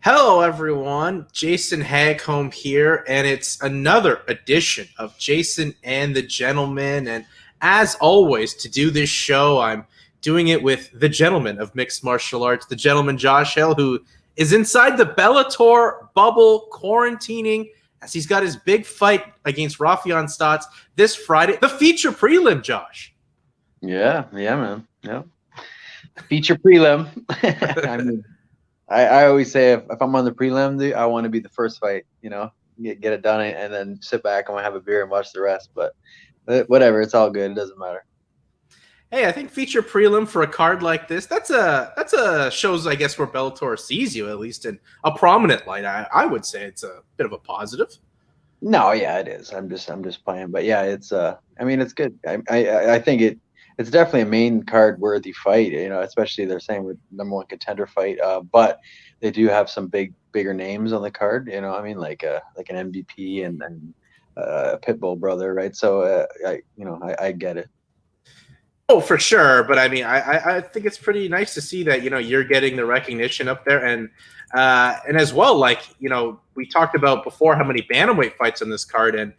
Hello, everyone. Jason Hagholm here, and it's another edition of Jason and the Gentleman. And as always, to do this show, I'm doing it with the gentleman of mixed martial arts, the gentleman Josh Hill, who is inside the Bellator Bubble quarantining as he's got his big fight against Raufeon Stots this Friday. The feature prelim, Josh. Yeah, man. Yeah. Feature prelim. I mean, I always say if I'm on the prelim, I want to be the first fight, get it done and then sit back and have a beer and watch the rest. But whatever, it's all good. It doesn't matter. Hey, I think feature prelim for a card like this, that's a shows, I guess, where Bellator sees you, at least in a prominent light. I would say it's a bit of a positive. No, yeah, it is. I'm just playing. But yeah, it's it's good. I think it's definitely a main card worthy fight, especially they're saying with #1 contender fight. But they do have some bigger names on the card, like an MVP and a Pitbull brother, right? So I get it. Oh, for sure. But I mean, I think it's pretty nice to see that, you're getting the recognition up there. And as well, we talked about before how many bantamweight fights on this card, and,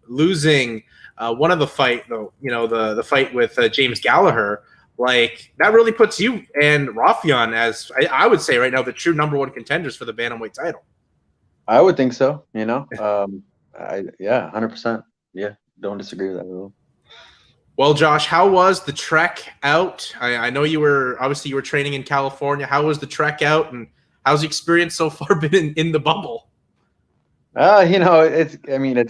losing one of the fight, the fight with James Gallagher, that really puts you and Raufeon as, I would say right now, the true #1 contenders for the bantamweight title. I would think so, 100%. Yeah, don't disagree with that at all. Well, Josh, how was the trek out? I know you were training in California. How was the trek out, and how's the experience so far been in the bubble? It's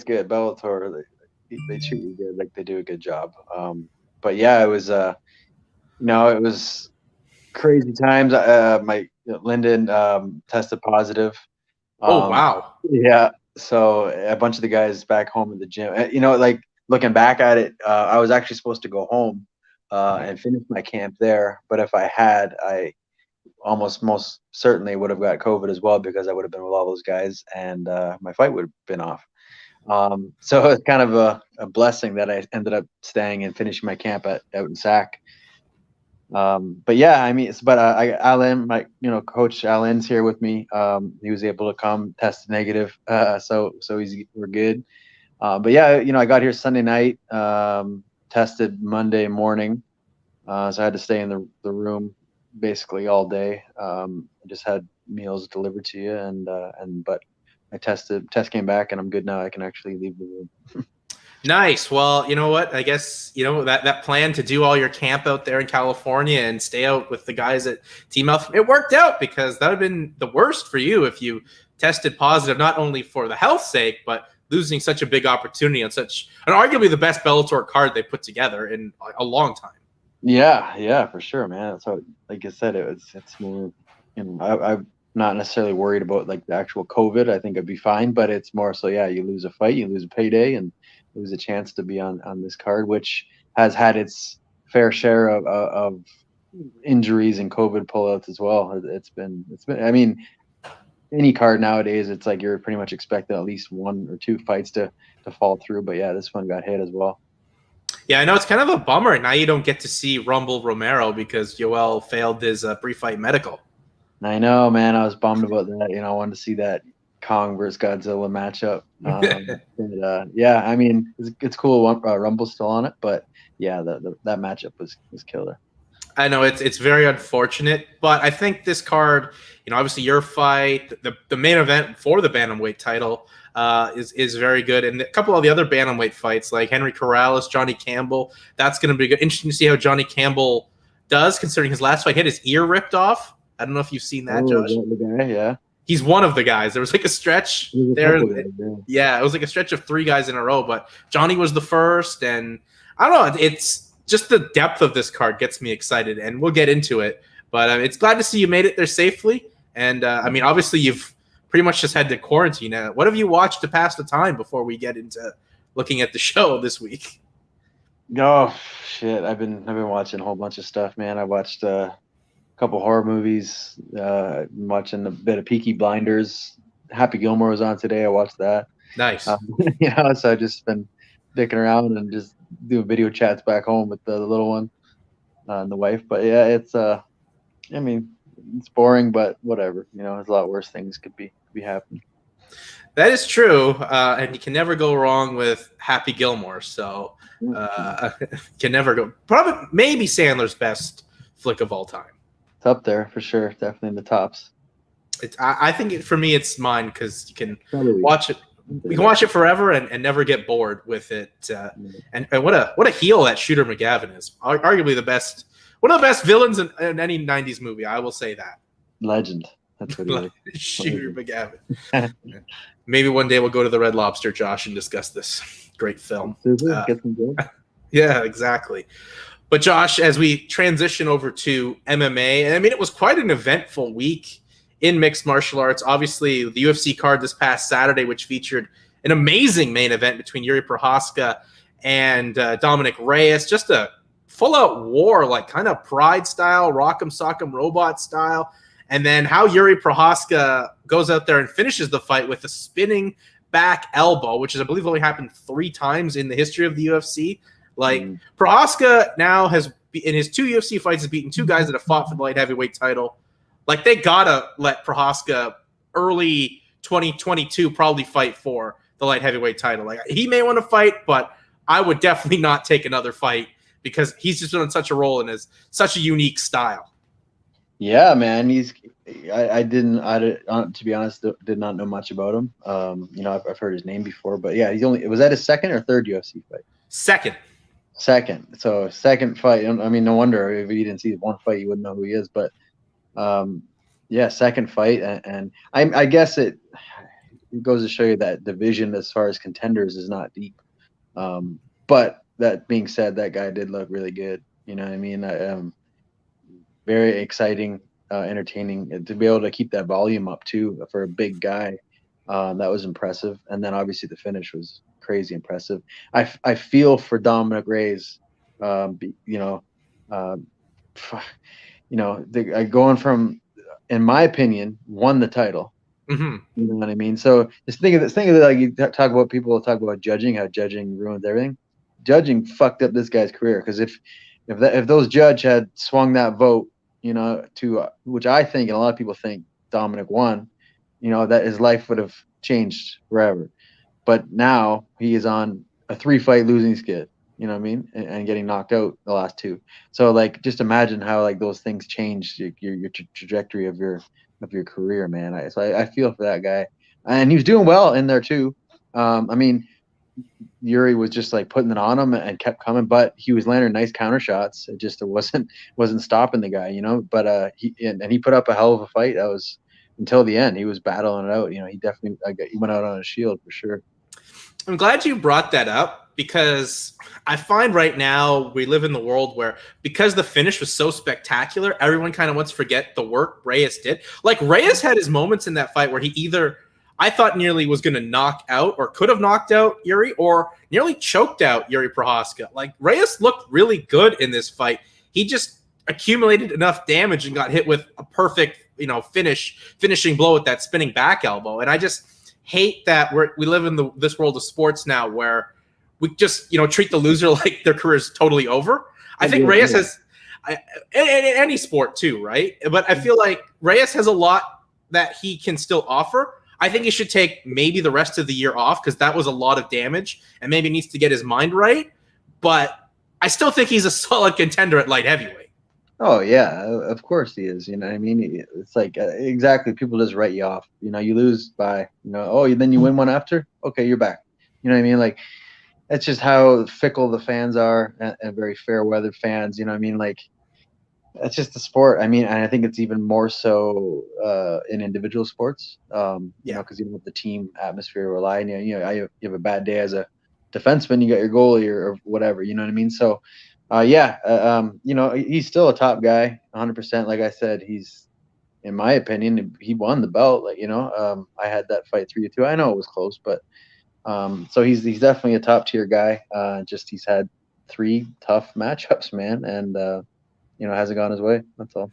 good. Bellator, they treat you good, like they do a good job. But yeah, it was it was crazy times. Lyndon tested positive. Oh wow. Yeah. So a bunch of the guys back home in the gym, looking back at it, I was actually supposed to go home and finish my camp there. But if I had, I almost most certainly would have got COVID as well, because I would have been with all those guys, and my fight would have been off. So it's kind of a blessing that I ended up staying and finishing my camp out in SAC. But yeah, Alan, Coach Alan's here with me. He was able to come, test negative, so we're good. But yeah, I got here Sunday night, tested Monday morning, so I had to stay in the room basically all day. I just had meals delivered to you, but I test came back, and I'm good now. I can actually leave the room. Nice. Well, you know what? I guess, that plan to do all your camp out there in California and stay out with the guys at Team Alpha, it worked out, because that would have been the worst for you if you tested positive, not only for the health sake, but losing such a big opportunity on such an arguably the best Bellator card they put together in a long time. Yeah, for sure, man. That's how, like I said, it's more, I'm not necessarily worried about the actual COVID. I think I'd be fine, but it's more so, yeah, you lose a fight, you lose a payday, and lose a chance to be on this card, which has had its fair share of injuries and COVID pullouts as well. It's been, I mean, any card nowadays, it's like you're pretty much expecting at least 1 or 2 fights to fall through. But yeah, this one got hit as well. Yeah, I know, it's kind of a bummer. Now you don't get to see Rumble Romero because Yoel failed his pre-fight medical. I know, man. I was bummed about that. I wanted to see that Kong versus Godzilla matchup. Yeah, it's cool. Rumble's still on it, but yeah, that matchup was killer. I know it's very unfortunate, but I think this card, obviously your fight, the main event for the bantamweight title, is very good, and a couple of the other bantamweight fights like Henry Corrales, Johnny Campbell, that's going to be good. Interesting to see how Johnny Campbell does, considering his last fight had his ear ripped off. I don't know if you've seen that, Josh. The guy, yeah. He's one of the guys. There was a stretch there. Yeah, it was a stretch of 3 guys in a row, but Johnny was the first, and I don't know. It's just the depth of this card gets me excited, and we'll get into it. But it's glad to see you made it there safely. And obviously you've pretty much just had to quarantine. What have you watched to pass the time before we get into looking at the show this week? Oh shit! I've been watching a whole bunch of stuff, man. I watched couple horror movies, watching a bit of Peaky Blinders. Happy Gilmore was on today. I watched that. Nice. So I've just been dicking around and just doing video chats back home with the little one and the wife. But yeah, it's it's boring, but whatever. There's a lot worse things could be happening. That is true, and you can never go wrong with Happy Gilmore. So can never go. Probably maybe Sandler's best flick of all time. It's up there for sure. Definitely in the tops. I think for me, it's mine because you can watch it. You can watch it forever and never get bored with it. And what a heel that Shooter McGavin is. Arguably one of the best villains in any '90s movie. I will say that. Legend. That's what he is. Shooter McGavin. Maybe one day we'll go to the Red Lobster, Josh, and discuss this great film. Get some good. Yeah, exactly. But Josh, as we transition over to MMA, and I mean, it was quite an eventful week in mixed martial arts. Obviously, the UFC card this past Saturday, which featured an amazing main event between Jiri Prochazka and Dominick Reyes. Just a full-out war, like kind of Pride style, Rock'em Sock'em Robot style. And then how Jiri Prochazka goes out there and finishes the fight with a spinning back elbow, which is, I believe, only happened 3 times in the history of the UFC. Like, Prochazka now has, in his 2 UFC fights, has beaten 2 guys that have fought for the light heavyweight title. Like, they gotta let Prochazka early 2022 probably fight for the light heavyweight title. Like, he may want to fight, but I would definitely not take another fight because he's just been on such a roll and has such a unique style. Yeah, man. I didn't, to be honest, did not know much about him. I've heard his name before, but yeah, was that his second or third UFC fight? Second. So second fight. I mean, no wonder if you didn't see one fight, you wouldn't know who he is. But second fight, and I guess it goes to show you that division as far as contenders is not deep. But that being said, that guy did look really good. You know what I mean? Very exciting, entertaining. To be able to keep that volume up too for a big guy, that was impressive. And then obviously the finish was crazy impressive. I feel for Dominick Reyes, going from, in my opinion, won the title. Mm-hmm. You know what I mean? So just think of it like you talk about, people talk about judging, how judging ruins everything. Judging fucked up this guy's career, because if those judge had swung that vote, to which I think and a lot of people think Dominic won, that his life would have changed forever. But now he is on a 3-fight losing skid, you know what I mean, and getting knocked out the last 2. So like, just imagine how like those things changed your trajectory of your career, man. I feel for that guy, and he was doing well in there too. I mean, Jiri was just like putting it on him and kept coming, but he was landing nice counter shots. It just wasn't stopping the guy, But he put up a hell of a fight. That was until the end. He was battling it out. He definitely he went out on a shield for sure. I'm glad you brought that up, because I find right now we live in the world where, because the finish was so spectacular, everyone kind of wants to forget the work Reyes did. Like, Reyes had his moments in that fight where he either, I thought, nearly was going to knock out or could have knocked out Jiri, or nearly choked out Jiri Prochazka. Like, Reyes looked really good in this fight. He just accumulated enough damage and got hit with a perfect, finishing blow with that spinning back elbow. And I just hate that we live in this world of sports now where we just, treat the loser like their career is totally over. I think Reyes has, in any sport too, right? But I feel like Reyes has a lot that he can still offer. I think he should take maybe the rest of the year off, because that was a lot of damage, and maybe needs to get his mind right. But I still think he's a solid contender at light heavyweight. Oh yeah, of course he is. You know what I mean? It's like, exactly, people just write you off. You lose by, then you win one after. Okay, you're back. You know what I mean? Like, that's just how fickle the fans are, and very fair weather fans. You know what I mean? Like, that's just the sport. I mean, and I think it's even more so in individual sports. Because you don't have the team atmosphere to rely on. You have a bad day as a defenseman, you got your goalie or whatever. You know what I mean? So. He's still a top guy, 100%. Like I said, he's, in my opinion, he won the belt. Like, I had that fight 3-2. I know it was close, but so he's definitely a top tier guy. Just he's had 3 tough matchups, man, and hasn't gone his way. That's all.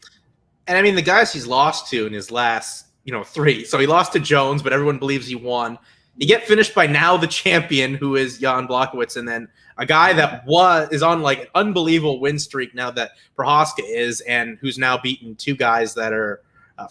And I mean, the guys he's lost to in his last, 3. So he lost to Jones, but everyone believes he won. You get finished by now the champion, who is Jan Blachowicz, and then a guy that is on like an unbelievable win streak now that Prochazka is, and who's now beaten 2 guys that are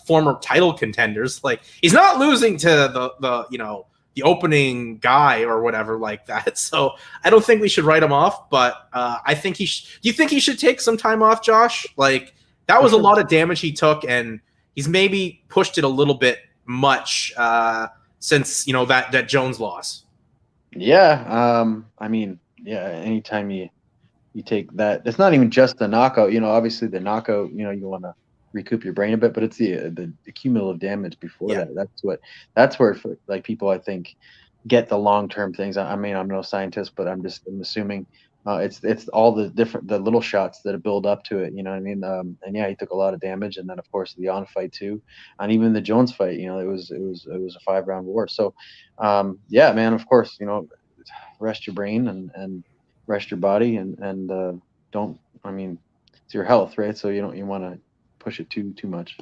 former title contenders. Like, he's not losing to the opening guy or whatever like that. So I don't think we should write him off, but I think do you think he should take some time off, Josh? Like, that was a lot of damage he took, and he's maybe pushed it a little bit much since, that Jones loss. Yeah. I mean, yeah, anytime you take that, it's not even just the knockout, obviously the knockout, you want to recoup your brain a bit, but it's the cumulative damage before that. That's where like people, I think, get the long-term things. I mean, I'm no scientist, but I'm assuming it's all the little shots that build up to it. You know what I mean? And yeah, he took a lot of damage, and then of course the on fight too, and even the Jones fight. It was a 5-round war. So, yeah, man, of course, rest your brain and rest your body, and don't. I mean, it's your health, right? So you want to push it too much.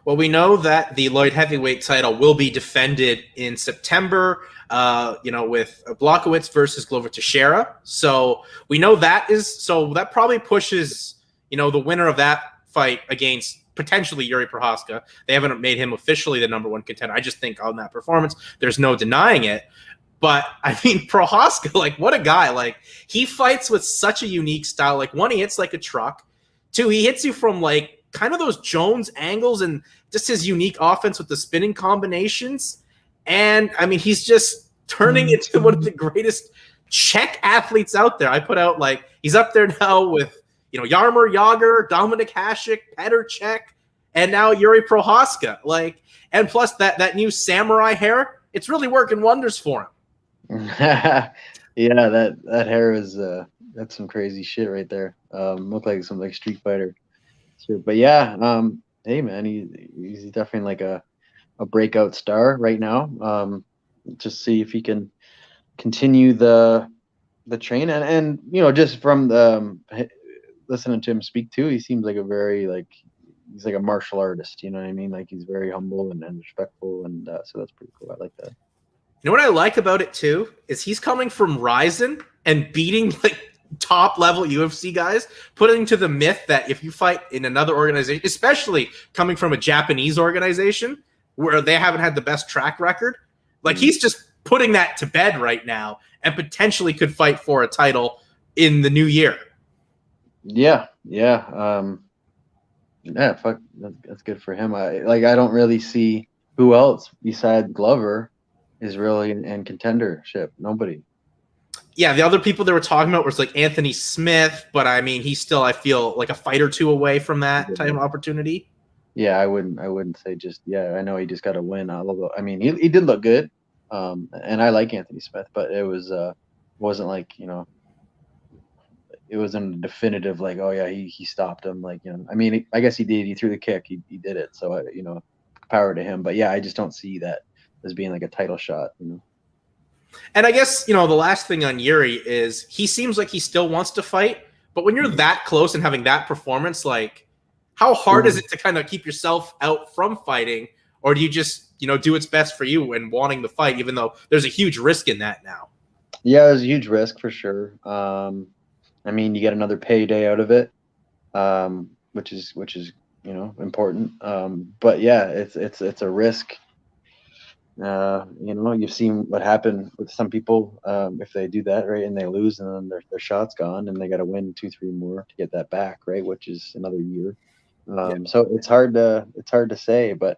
Well, we know that the light heavyweight title will be defended in September, with Blachowicz versus Glover Teixeira. So we know that probably pushes, the winner of that fight against potentially Jiri Prochazka. They haven't made him officially the number one contender. I just think on that performance, there's no denying it. But I mean, Prochazka, like, what a guy! Like, he fights with such a unique style. Like, one, he hits like a truck. Two, he hits you from like kind of those Jones angles, and just his unique offense with the spinning combinations. And I mean, he's just turning into one of the greatest Czech athletes out there. I put out, like, he's up there now with, Jaromir Jagr, Dominik Hasek, Petr Cech, and now Jiri Prochazka. Like, and plus that new samurai hair, it's really working wonders for him. Yeah, that hair is that's some crazy shit right there. Looked like some like Street Fighter. But yeah, hey man, he's definitely like a breakout star right now. Just see if he can continue the train, and just from the listening to him speak too, he seems like he's like a martial artist. You know what I mean? Like, he's very humble and respectful, and so that's pretty cool. I like that. You know what I like about it too is he's coming from Ryzen and beating like top level UFC guys, putting to the myth that if you fight in another organization, especially coming from a Japanese organization where they haven't had the best track record, like, he's just putting that to bed right now and potentially could fight for a title in the new year. Yeah. Fuck, that's good for him. I don't really see who else besides Glover is really in contendership. Nobody. Yeah, the other people they were talking about was like Anthony Smith, but I mean, he's still, I feel, like a fight or two away from that type of opportunity. Yeah, I wouldn't say just, yeah, I know he just got to win. Although, I mean, he did look good, and I like Anthony Smith, but it wasn't like, it wasn't a definitive like, oh yeah, he stopped him. Like, I mean, I guess he did. He threw the kick. He did it. So power to him. But yeah, I just don't see that as being like a title shot. And I guess, the last thing on Jiri is he seems like he still wants to fight, but when you're that close and having that performance, like, how hard is it to kind of keep yourself out from fighting? Or do you just, do what's best for you and wanting the fight, even though there's a huge risk in that now? Yeah, there's a huge risk for sure. I mean, you get another payday out of it, which is important. But yeah, it's a risk. You've seen what happened with some people if they do that, right, and they lose, and then their shot's gone, and they got to win 2-3 more to get that back, right, which is another year. So it's hard to say, but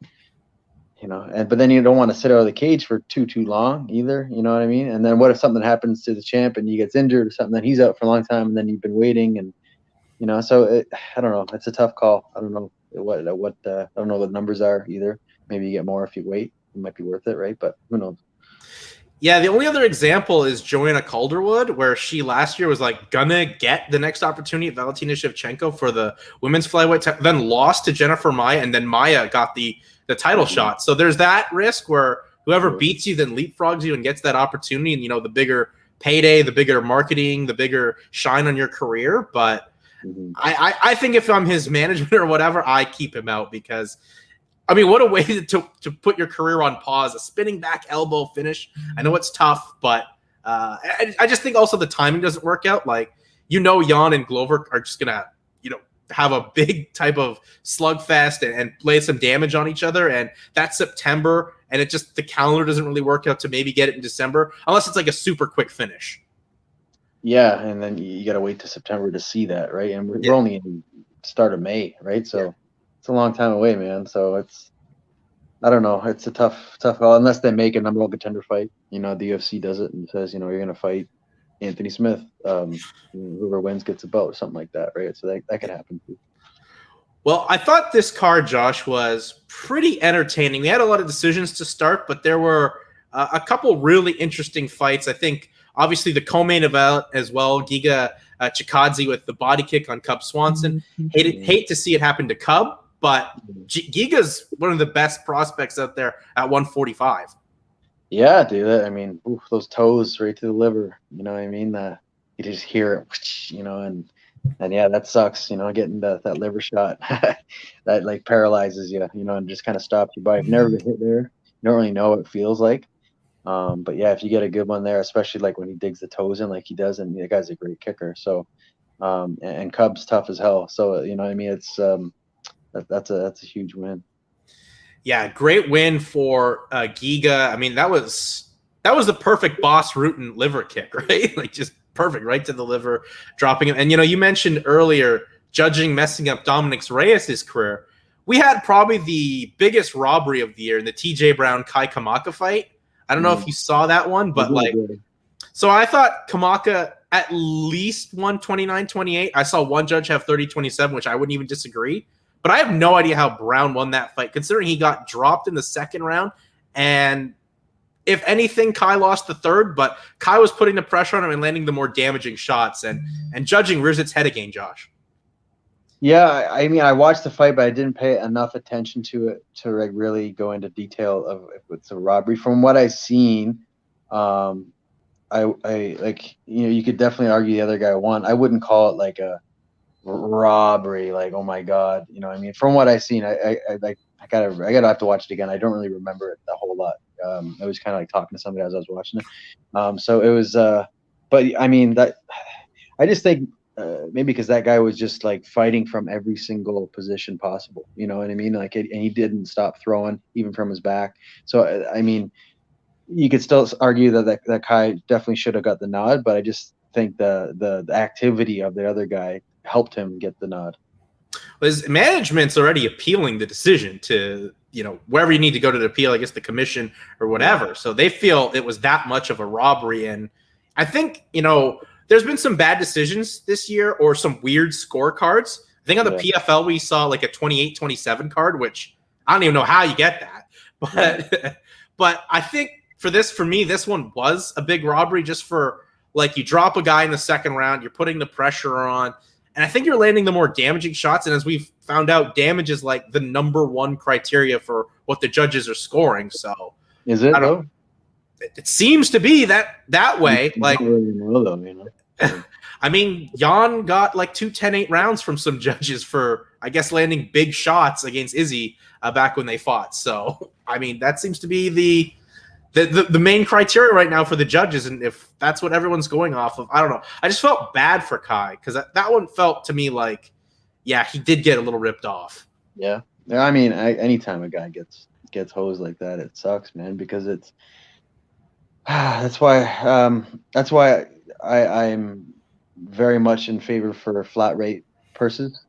but then you don't want to sit out of the cage for too long either. You know what I mean? And then what if something happens to the champ and he gets injured or something? Then he's out for a long time, and then you've been waiting, and so I don't know. It's a tough call. I don't know what I don't know what the numbers are either. Maybe you get more if you wait. It might be worth it, right? But who knows? Yeah, the only other example is Joanna Calderwood, where she last year was like gonna get the next opportunity at Valentina Shevchenko for the women's flyweight, then lost to Jennifer Maia, and then Maia got the title shot. So there's that risk where whoever beats you then leapfrogs you and gets that opportunity, and the bigger payday, the bigger marketing, the bigger shine on your career. But I think if I'm his management or whatever, I keep him out, because I mean, what a way to put your career on pause. A spinning back elbow finish. I know it's tough, but I just think also the timing doesn't work out. Like, Jan and Glover are just going to, have a big type of slugfest and lay some damage on each other. And that's September, and the calendar doesn't really work out to maybe get it in December unless it's like a super quick finish. Yeah, and then you got to wait to September to see that, right? And we're only in start of May, right? So it's a long time away, man. So I don't know. It's a tough call unless they make a number one contender fight. The UFC does it and says, you're going to fight Anthony Smith. Whoever wins gets a bout or something like that, right? So that could happen too. Well, I thought this card, Josh, was pretty entertaining. We had a lot of decisions to start, but there were a couple really interesting fights. I think, obviously, the co-main event as well, Giga Chikadze with the body kick on Cub Swanson. Hate to see it happen to Cub, but Giga's one of the best prospects out there at 145. Yeah, dude. I mean, those toes right to the liver. You know what I mean? You just hear it, and yeah, that sucks. Getting that liver shot that like paralyzes you, and just kind of stops your body. I've never been hit there. You don't really know what it feels like. But yeah, if you get a good one there, especially like when he digs the toes in like he does, and the guy's a great kicker. So, and Cub's tough as hell. So I mean, it's that's a huge win. Yeah, great win for Giga. I mean, that was the perfect Boss Rutan liver kick, right? Like just perfect, right to the liver, dropping him. And you mentioned earlier judging messing up Dominick Reyes' career. We had probably the biggest robbery of the year in the TJ Brown Kai Kamaka fight. I don't know if you saw that one, but so I thought Kamaka at least won 29-28. I saw one judge have 30-27, which I wouldn't even disagree. But I have no idea how Brown won that fight, considering he got dropped in the second round. And if anything, Kai lost the third, but Kai was putting the pressure on him and landing the more damaging shots. And judging rears its head again, Josh. Yeah, I mean, I watched the fight, but I didn't pay enough attention to it to like really go into detail of if it's a robbery. From what I've seen, I like you could definitely argue the other guy won. I wouldn't call it like a robbery, like, oh my god, I mean, from what I've seen, I gotta have to watch it again. I don't really remember it a whole lot. I was kind of like talking to somebody as I was watching it. So it was, but I mean that I just think. Maybe because that guy was just like fighting from every single position possible. You know what I mean? Like, and he didn't stop throwing even from his back. So, I mean, you could still argue that Kai definitely should have got the nod, but I just think the activity of the other guy helped him get the nod. Well, his management's already appealing the decision to, wherever you need to go to the appeal, I guess the commission or whatever. So they feel it was that much of a robbery. And I think, there's been some bad decisions this year or some weird scorecards. I think on the PFL we saw like a 28-27 card, which I don't even know how you get that. But I think for me, this one was a big robbery just for like you drop a guy in the second round, you're putting the pressure on, and I think you're landing the more damaging shots. And as we've found out, damage is like the number one criteria for what the judges are scoring. So is it though? It seems to be that way. Like, I mean, Jan got like 2 10-8 rounds from some judges for, I guess, landing big shots against Izzy back when they fought. So, I mean, that seems to be the main criteria right now for the judges. And if that's what everyone's going off of, I don't know. I just felt bad for Kai because that one felt to me like, yeah, he did get a little ripped off. Yeah. I mean, anytime a guy gets hosed like that, it sucks, man, because it's that's why I'm very much in favor for flat rate purses.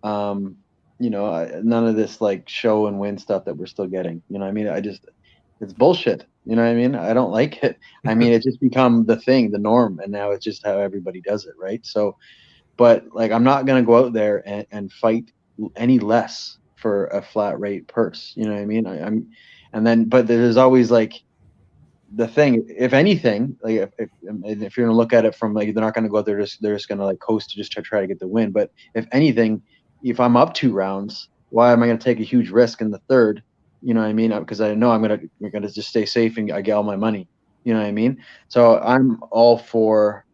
None of this like show and win stuff that we're still getting. You know what I mean? It's bullshit. You know what I mean? I don't like it. I mean, it's just become the thing, the norm, and now it's just how everybody does it, right? So, but like, I'm not gonna go out there and fight any less for a flat rate purse. You know what I mean? But there's always like the thing, if anything, like if you're gonna look at it from like they're not gonna go out there, they're just gonna like coast to just try to get the win. But if anything, if I'm up 2 rounds, why am I gonna take a huge risk in the third? You know what I mean? Because I know we're gonna just stay safe and I get all my money. You know what I mean? So I'm all for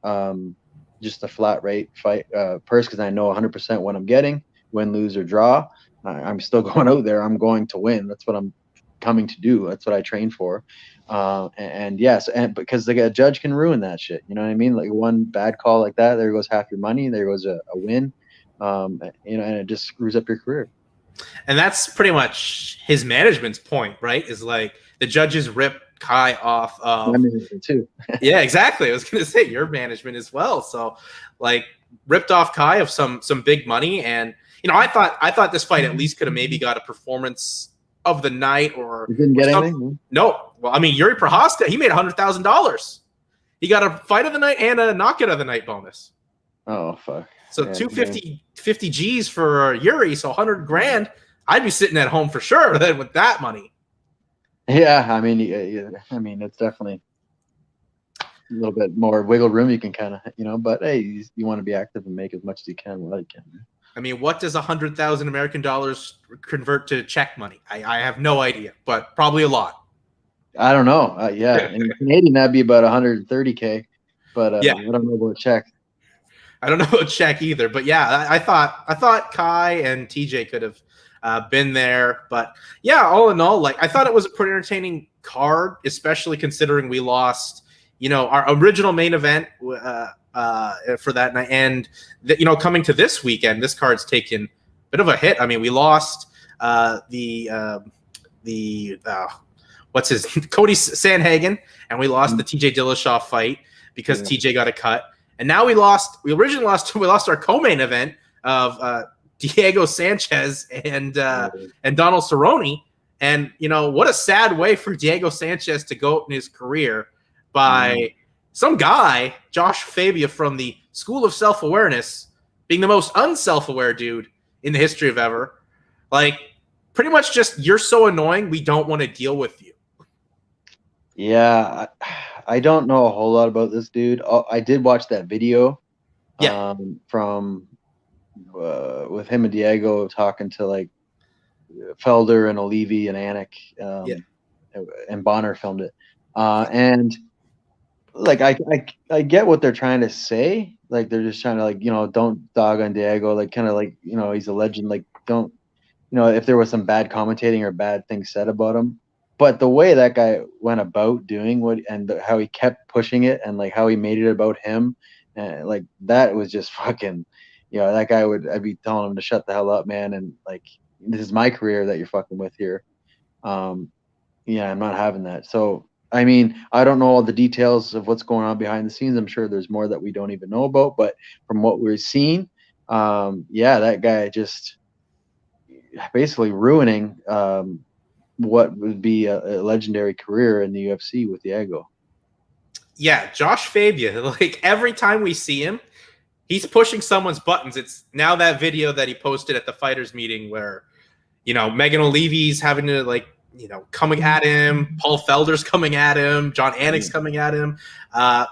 just a flat rate fight purse because I know 100% what I'm getting, win, lose, or draw. I'm still going out there. I'm going to win. That's what I'm coming to do. That's what I train for. And yes, and because the judge can ruin that shit. You know what I mean? Like one bad call like that, there goes half your money. There goes a win. You know, and it just screws up your career. And that's pretty much his management's point, right? Is like the judges rip Kai off of. I mean, too. Yeah, exactly. I was going to say your management as well. So, like, ripped off Kai of some big money, and you know, I thought this fight at least could have maybe got a performance of the night, or You didn't get anything. No. Well, I mean, Jiri Prochazka, he made $100,000. He got a fight of the night and a knockout of the night bonus. Oh fuck. So yeah, 50 G's for Jiri, so 100 grand. I'd be sitting at home for sure then with that money. Yeah, I mean, I mean, it's definitely a little bit more wiggle room you can kind of, you know. But hey, you want to be active and make as much as you can while you can. I mean, what does 100,000 American dollars convert to check money? I have no idea, but probably a lot. I don't know. Yeah, in Canadian that'd be about 130K, but yeah, I don't know about Czech. I don't know about Czech either, but yeah, I thought Kai and TJ could have been there, but yeah, all in all, like I thought it was a pretty entertaining card, especially considering we lost, you know, our original main event for that night, and you know, coming to this weekend, this card's taken a bit of a hit. I mean, we lost what's his Cody Sanhagen, and we lost the TJ Dillashaw fight because TJ got a cut. And now we originally lost our co-main event of Diego Sanchez and Donald Cerrone. And, you know, what a sad way for Diego Sanchez to go in his career by some guy, Josh Fabia from the School of Self-Awareness, being the most unself-aware dude in the history of ever. Like, pretty much just, you're so annoying, we don't want to deal with you. Yeah, I don't know a whole lot about this dude. I did watch that video from with him and Diego talking to like Felder and Olivi and Anik, and Bonner filmed it. And like I get what they're trying to say. Like they're just trying to like, you know, don't dog on Diego, like kind of like, you know, he's a legend, like don't, you know, if there was some bad commentating or bad things said about him. But the way that guy went about doing what and how he kept pushing it and like how he made it about him, and like that was just fucking, you know, that guy I'd be telling him to shut the hell up, man, and like this is my career that you're fucking with here. Yeah, I'm not having that. So I mean, I don't know all the details of what's going on behind the scenes. I'm sure there's more that we don't even know about, but from what we're seeing, yeah, that guy just basically ruining what would be a legendary career in the UFC with Diego. Yeah, Josh Fabia, like every time we see him, he's pushing someone's buttons. It's now that video that he posted at the fighters meeting where, you know, Megan Olivi's having to like, you know, coming at him, Paul Felder's coming at him, John Anik's coming at him.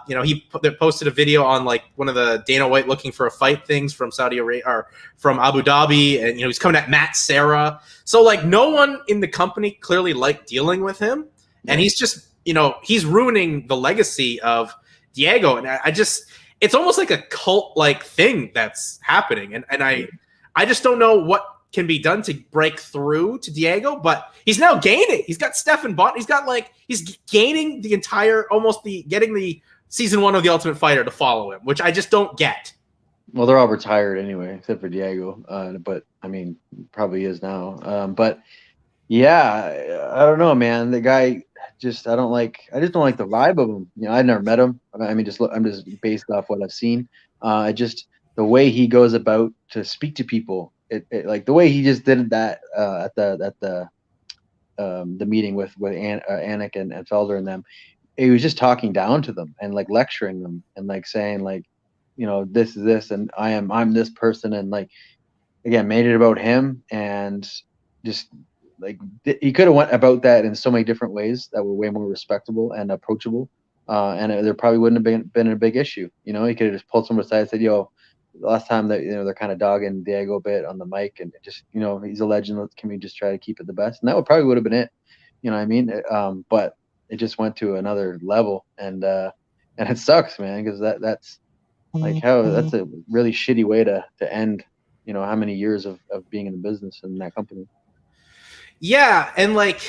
You know, he posted a video on like one of the Dana White looking for a fight things from Saudi Arabia or from Abu Dhabi, and you know he's coming at Matt Serra. So like no one in the company clearly liked dealing with him, and he's just, you know, he's ruining the legacy of Diego, and I just, it's almost like a cult like thing that's happening, and I just don't know what can be done to break through to Diego, but he's now gaining. He's got Stephan Bonn. He's gaining the entire, getting the season 1 of The Ultimate Fighter to follow him, which I just don't get. Well, they're all retired anyway, except for Diego. But I mean, probably is now. But yeah, I don't know, man. The guy just, I just don't like the vibe of him. You know, I've never met him. I mean, I'm just based off what I've seen. The way he goes about to speak to people. It like the way he just did that at the meeting with Anik and Felder and them. He was just talking down to them and like lecturing them and like saying like, you know, this is this and I'm this person, and like again made it about him, and just like he could have went about that in so many different ways that were way more respectable and approachable, and there probably wouldn't have been a big issue. You know, he could have just pulled someone aside and said, yo, the last time that, you know, they're kind of dogging Diego a bit on the mic, and just, you know, he's a legend. Can we just try to keep it the best? And that would have been it. You know what I mean? But it just went to another level, and it sucks, man, because that's like that's a really shitty way to end, you know, how many years of being in the business in that company. Yeah, and like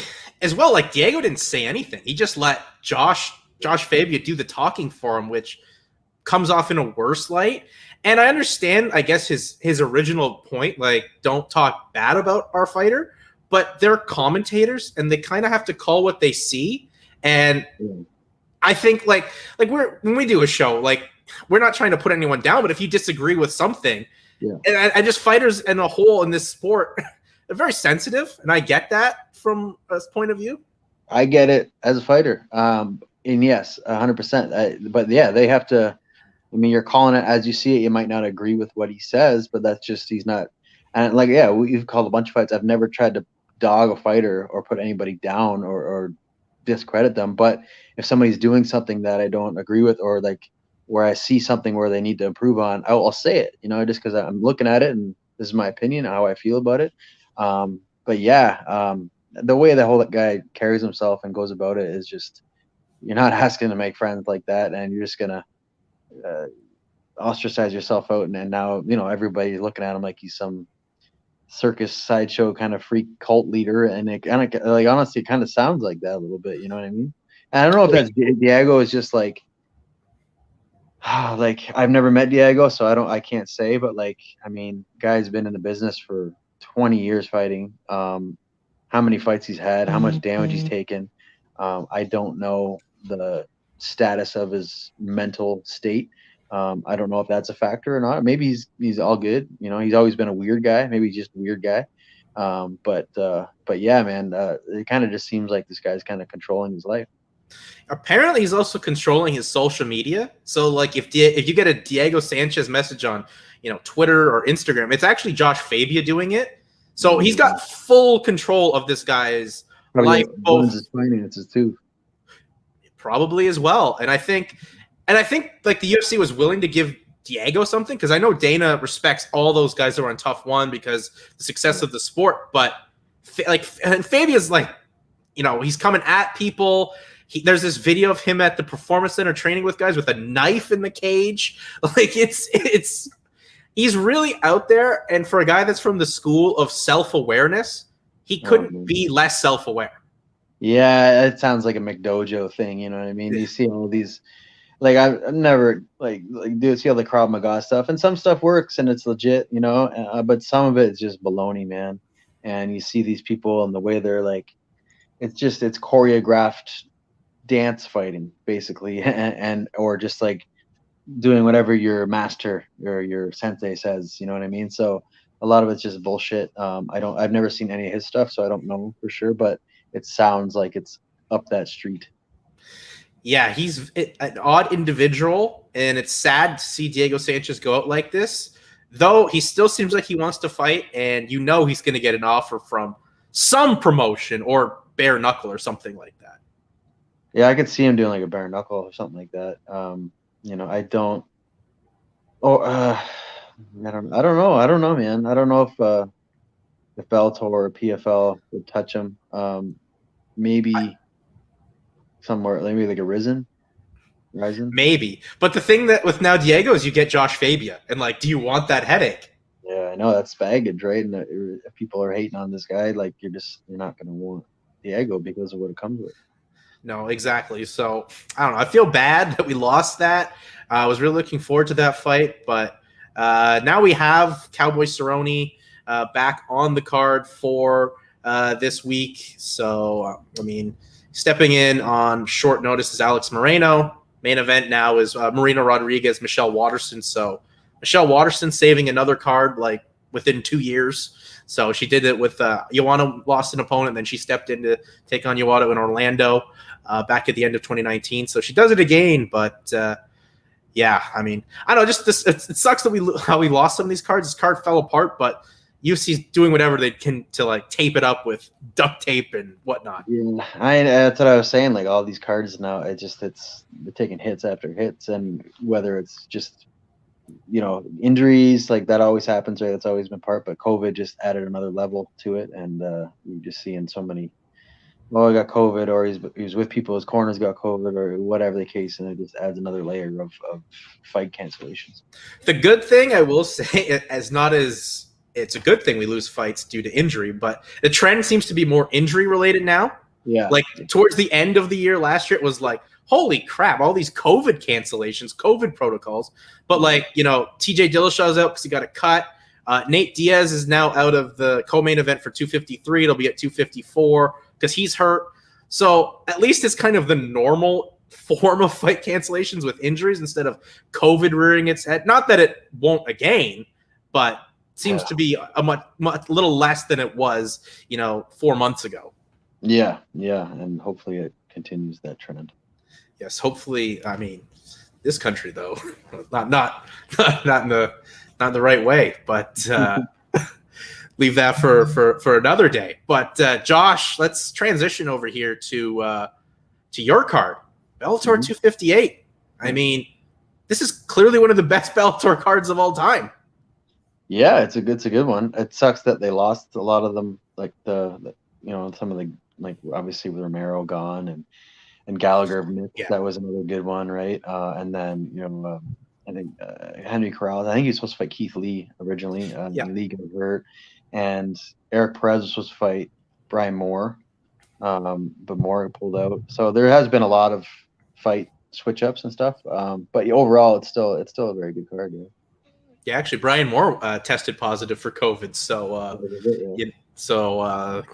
as well, like Diego didn't say anything. He just let Josh Fabia do the talking for him, which comes off in a worse light. And I understand, I guess, his original point, like, don't talk bad about our fighter, but they're commentators and they kind of have to call what they see. And I think like when we do a show, like, we're not trying to put anyone down, but if you disagree with something, and I just fighters in a whole in this sport, they're very sensitive, and I get that from a point of view. I get it as a fighter, and yes, 100%. But yeah, they have to. I mean, you're calling it as you see it. You might not agree with what he says, but that's just he's not. And like, yeah, we've called a bunch of fights. I've never tried to dog a fighter or put anybody down or discredit them. But if somebody's doing something that I don't agree with, or like where I see something where they need to improve on, I'll say it. You know, just because I'm looking at it and this is my opinion, how I feel about it. But yeah, the way the whole guy carries himself and goes about it is just, you're not asking to make friends like that, and you're just gonna ostracize yourself out. And now, you know, everybody's looking at him like he's some circus sideshow kind of freak cult leader, and it kind of, like, honestly, it kind of sounds like that a little bit. You know what I mean? And I don't know if that's Diego is just like I've never met Diego, so I can't say, but like, I mean, guy's been in the business for 20 years fighting. How many fights he's had, how much damage he's taken. I don't know the status of his mental state. I don't know if that's a factor or not. Maybe he's all good. You know, he's always been a weird guy. Maybe he's just a weird guy. But yeah, man, it kind of just seems like this guy's kind of controlling his life. Apparently, he's also controlling his social media. So, like, if you get a Diego Sanchez message on, you know, Twitter or Instagram, it's actually Josh Fabia doing it. So he's got full control of this guy's life, both his finances too, probably as well. And I think like the UFC was willing to give Diego something, because I know Dana respects all those guys that were on Tough One because the success of the sport. But and Fabia's like, you know, he's coming at people. There's this video of him at the Performance Center training with guys with a knife in the cage. Like, he's really out there. And for a guy that's from the school of self-awareness, he couldn't be less self-aware. Yeah, it sounds like a McDojo thing. You know what I mean? You see all these, like, I've never like dude, see all the Krav Maga stuff, and some stuff works and it's legit, you know, but some of it is just baloney, man. And you see these people and the way they're like, it's choreographed dance fighting basically, and or just like doing whatever your master or your sensei says, you know what I mean? So a lot of it's just bullshit. I've never seen any of his stuff, so I don't know for sure, but it sounds like it's up that street. Yeah, he's an odd individual, and it's sad to see Diego Sanchez go out like this, though he still seems like he wants to fight, and you know he's going to get an offer from some promotion or bare knuckle or something like that. Yeah, I could see him doing like a bare knuckle or something like that. You know, I don't know, man. I don't know if Bellator or PFL would touch him. Maybe somewhere, maybe like a Ryzen. Maybe. But the thing that with now Diego is you get Josh Fabia, and like, do you want that headache? Yeah, I know that's baggage, right? And if people are hating on this guy, like, you're not going to want Diego because of what it comes with. No, exactly. So I don't know. I feel bad that we lost that. I was really looking forward to that fight, but now we have Cowboy Cerrone back on the card for this week. So I mean, stepping in on short notice is Alex Moreno. Main event now is Marina Rodriguez, Michelle Waterson. So Michelle Waterson saving another card like within 2 years. So she did it with Joanna lost an opponent, then she stepped in to take on Joanna in Orlando back at the end of 2019. So she does it again, but yeah, I mean, I don't know, just this. It sucks that we lost some of these cards. This card fell apart, but UFC's doing whatever they can to like tape it up with duct tape and whatnot. Yeah, that's what I was saying. Like, all these cards now, they're taking hits after hits, and whether it's just, you know, injuries, like that always happens, right? That's always been part, but COVID just added another level to it, and you're just seeing so many. Well, he got COVID, or he's with people, his corners got COVID, or whatever the case, and it just adds another layer of fight cancellations. The good thing I will say, it's a good thing we lose fights due to injury, but the trend seems to be more injury related now. Yeah. Like towards the end of the year last year, it was like holy crap, all these COVID cancellations, COVID protocols. But like, you know, TJ Dillashaw's out because he got a cut. Nate Diaz is now out of the co-main event for 253. It'll be at 254 because he's hurt. So at least it's kind of the normal form of fight cancellations with injuries instead of COVID rearing its head. Not that it won't again, but seems to be a much little less than it was, you know, 4 months ago. Yeah, and hopefully it continues that trend. Yes, hopefully. I mean, this country though, not in the right way, but leave that for another day. But Josh, let's transition over here to your card, Bellator 258. I mean, this is clearly one of the best Bellator cards of all time. Yeah, it's a good one. It sucks that they lost a lot of them, like the you know, some of the, like obviously with Romero gone and Gallagher missed. Yeah. That was another good one, right? And then, you know, I think Henry Corrales, I think he was supposed to fight Keith Lee originally. Lee got hurt, and Eric Perez was supposed to fight Brian Moore, but Moore pulled out. So there has been a lot of fight switch ups and stuff. But overall, it's still a very good card. Yeah, actually, Brian Moore tested positive for COVID, so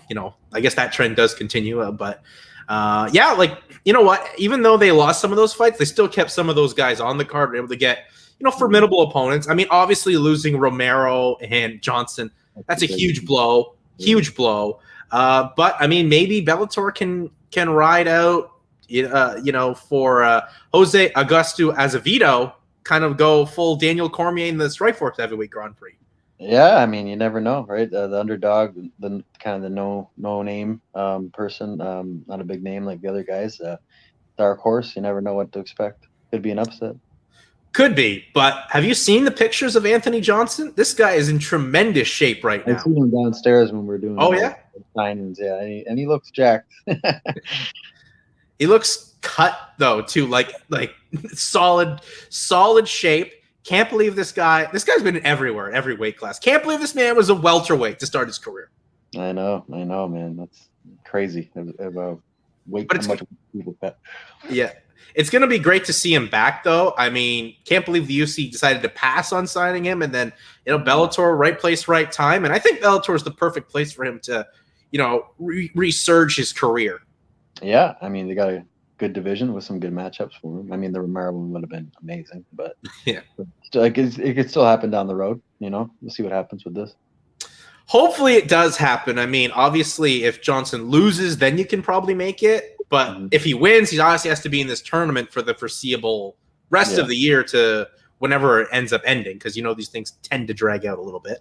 you know, I guess that trend does continue. But yeah, like, you know what? Even though they lost some of those fights, they still kept some of those guys on the card, were able to get, you know, formidable opponents. I mean, obviously losing Romero and Johnson, that's a huge blow, but I mean, maybe Bellator can ride out, you know, for Jose Augusto Azevedo, kind of go full Daniel Cormier in the Strikeforce Heavyweight Grand Prix. Yeah, I mean, you never know, right? The underdog, the kind of the no name person, not a big name like the other guys. Dark horse, you never know what to expect. Could be an upset. Could be, but have you seen the pictures of Anthony Johnson? This guy is in tremendous shape right now. I seen him downstairs when we were doing signings, and he looks jacked. He looks cut though too, like solid shape. Can't believe this guy's been everywhere, every weight class. Can't believe this man was a welterweight to start his career. I know, man. That's crazy. Weight, but much people bet. Yeah, it's gonna be great to see him back, though. I mean, can't believe the UFC decided to pass on signing him, and then, you know, Bellator, right place, right time, and I think Bellator is the perfect place for him to, you know, resurge his career. Yeah, I mean, they got a good division with some good matchups for him. I mean, the Romero one would have been amazing, but yeah, like it could still happen down the road. You know, we'll see what happens with this. Hopefully, it does happen. I mean, obviously, if Johnson loses, then you can probably make it. But if he wins, he obviously has to be in this tournament for the foreseeable rest of the year to whenever it ends up ending, because, you know, these things tend to drag out a little bit.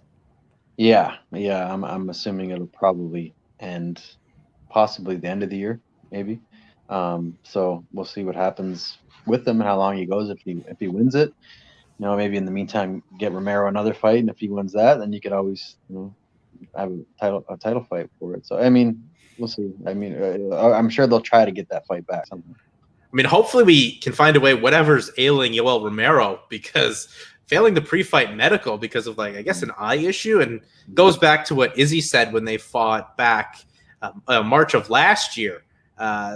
Yeah. I'm assuming it'll probably end possibly the end of the year, maybe. So we'll see what happens with him and how long he goes. If he wins it, you know, maybe in the meantime get Romero another fight, and if he wins that, then you could always, you know, have a title fight for it. So I mean, we'll see. I mean, I'm sure they'll try to get that fight back somehow. I mean, hopefully we can find a way, whatever's ailing Yoel Romero, because failing the pre-fight medical because of, like, I guess, an eye issue, and goes back to what Izzy said when they fought back March of last year.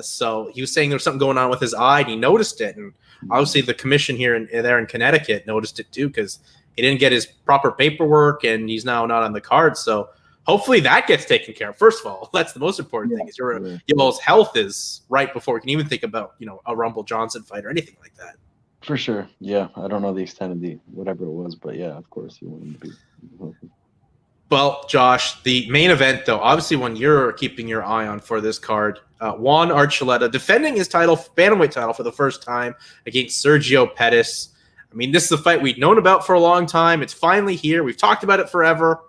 So he was saying there was something going on with his eye, and he noticed it. And obviously the commission here there in Connecticut noticed it too, because he didn't get his proper paperwork, and he's now not on the card. So hopefully that gets taken care of. First of all, that's the most important thing, is Yoel's health is right before we can even think about, you know, a Rumble Johnson fight or anything like that. For sure. Yeah. I don't know the extent of the whatever it was, but yeah, of course you want him to be healthy. Well, Josh, the main event, though, obviously one you're keeping your eye on for this card, Juan Archuleta defending his title, bantamweight title, for the first time against Sergio Pettis. I mean, this is a fight we've known about for a long time. It's finally here. We've talked about it forever.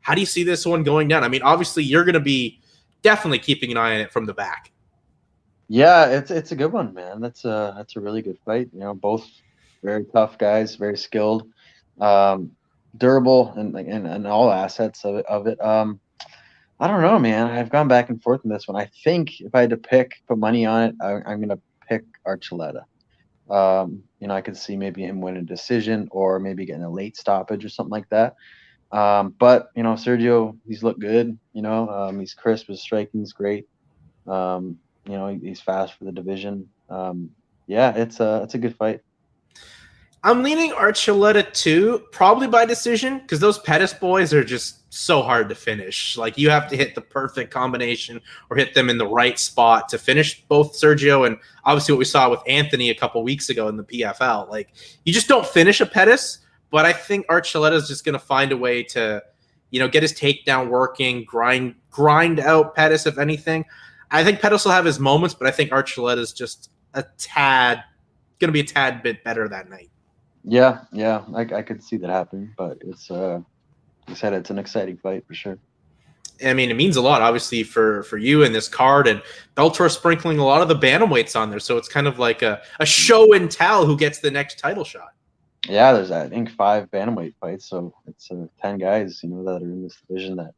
How do you see this one going down? I mean, obviously you're going to be definitely keeping an eye on it from the back. Yeah, it's a good one, man. That's a really good fight. You know, both very tough guys, very skilled, durable, and all assets of it. I don't know, man. I've gone back and forth in this one. I think if I had to put money on it, I'm going to pick Archuleta. You know, I could see maybe him winning a decision, or maybe getting a late stoppage or something like that. But, you know, Sergio, he's looked good. You know, he's crisp. His striking's great. You know, he's fast for the division. Yeah, it's a good fight. I'm leaning Archuleta too, probably by decision, because those Pettis boys are just so hard to finish. Like you have to hit the perfect combination or hit them in the right spot to finish both Sergio and obviously what we saw with Anthony a couple weeks ago in the PFL. Like you just don't finish a Pettis, but I think Archuleta is just going to find a way to, get his takedown working, grind out Pettis if anything. I think Pettis will have his moments, but I think Archuleta is just going to be a tad bit better that night. Yeah, I could see that happening, but it's like I said, it's an exciting fight for sure. I mean, it means a lot, obviously, for you in this card, and Bellator sprinkling a lot of the bantamweights on there, so it's kind of like a show and tell who gets the next title shot. Yeah, there's I think 5 bantamweight fights, so it's 10 guys, that are in this division that,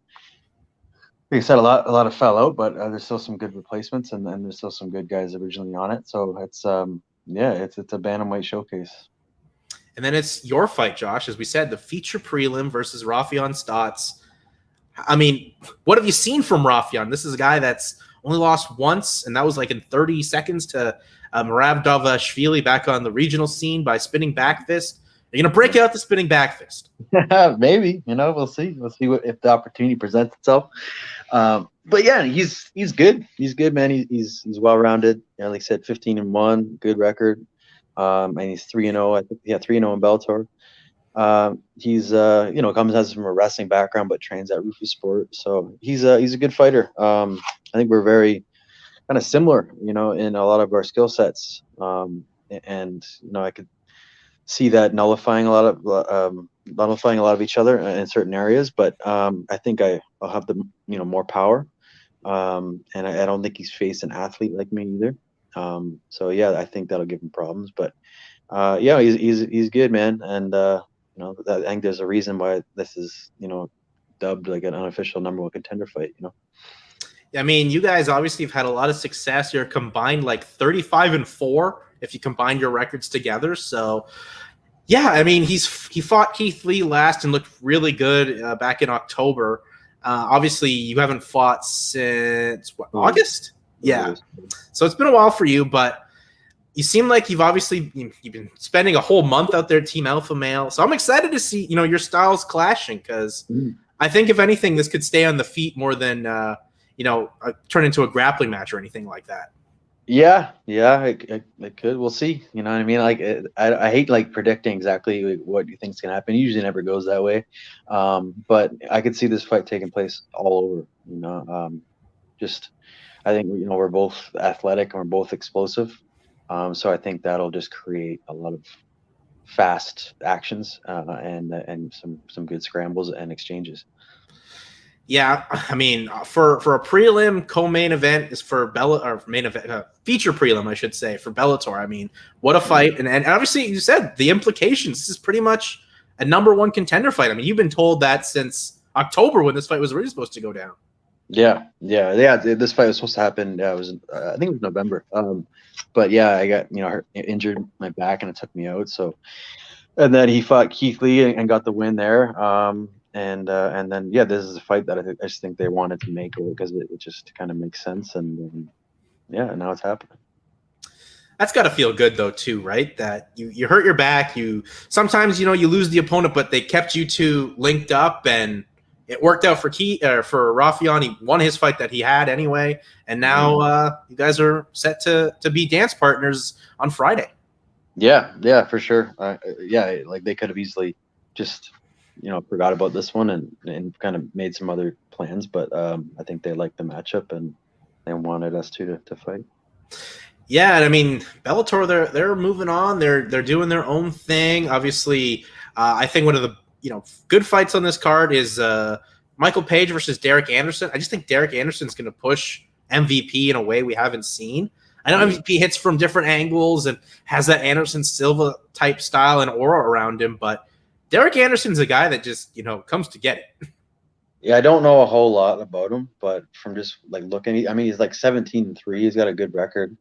like I said, a lot of fell out, but there's still some good replacements, and there's still some good guys originally on it. So it's it's a bantamweight showcase. And then it's your fight, Josh, as we said, the feature prelim versus Raufeon Stots. I mean, what have you seen from Raufeon? This is a guy that's only lost once, and that was like in 30 seconds to Marav Davashvili back on the regional scene by spinning back fist. Are you going to break out the spinning back fist? Maybe, we'll see. We'll see if the opportunity presents itself. But yeah, he's good. He's good, man. He's well-rounded. Like I said, 15-1, good record. And he's 3-0. I think 3-0 in Bellator. He's comes from a wrestling background, but trains at Rufus Sport. So he's a good fighter. I think we're very kind of similar, in a lot of our skill sets. And I could see that nullifying a lot of each other in certain areas. But I think I'll have the more power. And I don't think he's faced an athlete like me either. So yeah, I think that'll give him problems. But yeah, he's good, man. And I think there's a reason why this is dubbed like an unofficial number 1 contender fight. I mean, you guys obviously have had a lot of success. You're combined like 35-4 if you combine your records together. So yeah, I mean, he fought Keith Lee last and looked really good back in October. Obviously, you haven't fought since August? Yeah. So it's been a while for you, but you seem like you've been spending a whole month out there, Team Alpha Male. So I'm excited to see, your styles clashing because I think if anything, this could stay on the feet more than, turn into a grappling match or anything like that. Yeah, it could. We'll see. You know what I mean? Like, I hate like predicting exactly what you think is gonna happen. It usually never goes that way. But I could see this fight taking place all over. I think we're both athletic and we're both explosive. So I think that'll just create a lot of fast actions and some good scrambles and exchanges. Yeah, I mean, for a prelim co-main event is for main event feature prelim, I should say, for Bellator. I mean, what a fight! And obviously, you said the implications. This is pretty much a number 1 contender fight. I mean, you've been told that since October when this fight was really supposed to go down. Yeah. This fight was supposed to happen. It was I think it was November. But yeah, I got injured my back and it took me out. So, and then he fought Keith Lee and got the win there. And then yeah, this is a fight that I just think they wanted to make because it just kind of makes sense. And yeah, now it's happening. That's got to feel good though too, right? That you hurt your back. You sometimes you lose the opponent, but they kept you two linked up and it worked out for Raufeon. He won his fight that he had anyway, and now you guys are set to be dance partners on Friday. Yeah, for sure. Like they could have easily just forgot about this one and kind of made some other plans, but I think they liked the matchup and they wanted us to fight. Yeah, and I mean Bellator, they're moving on. They're doing their own thing. Obviously, I think one of the good fights on this card is Michael Page versus Derek Anderson. I just think Derek Anderson's going to push MVP in a way we haven't seen. I know MVP hits from different angles and has that Anderson Silva type style and aura around him, but Derek Anderson's a guy that just comes to get it. Yeah, I don't know a whole lot about him, but from just like looking, I mean, he's like 17-3. He's got a good record.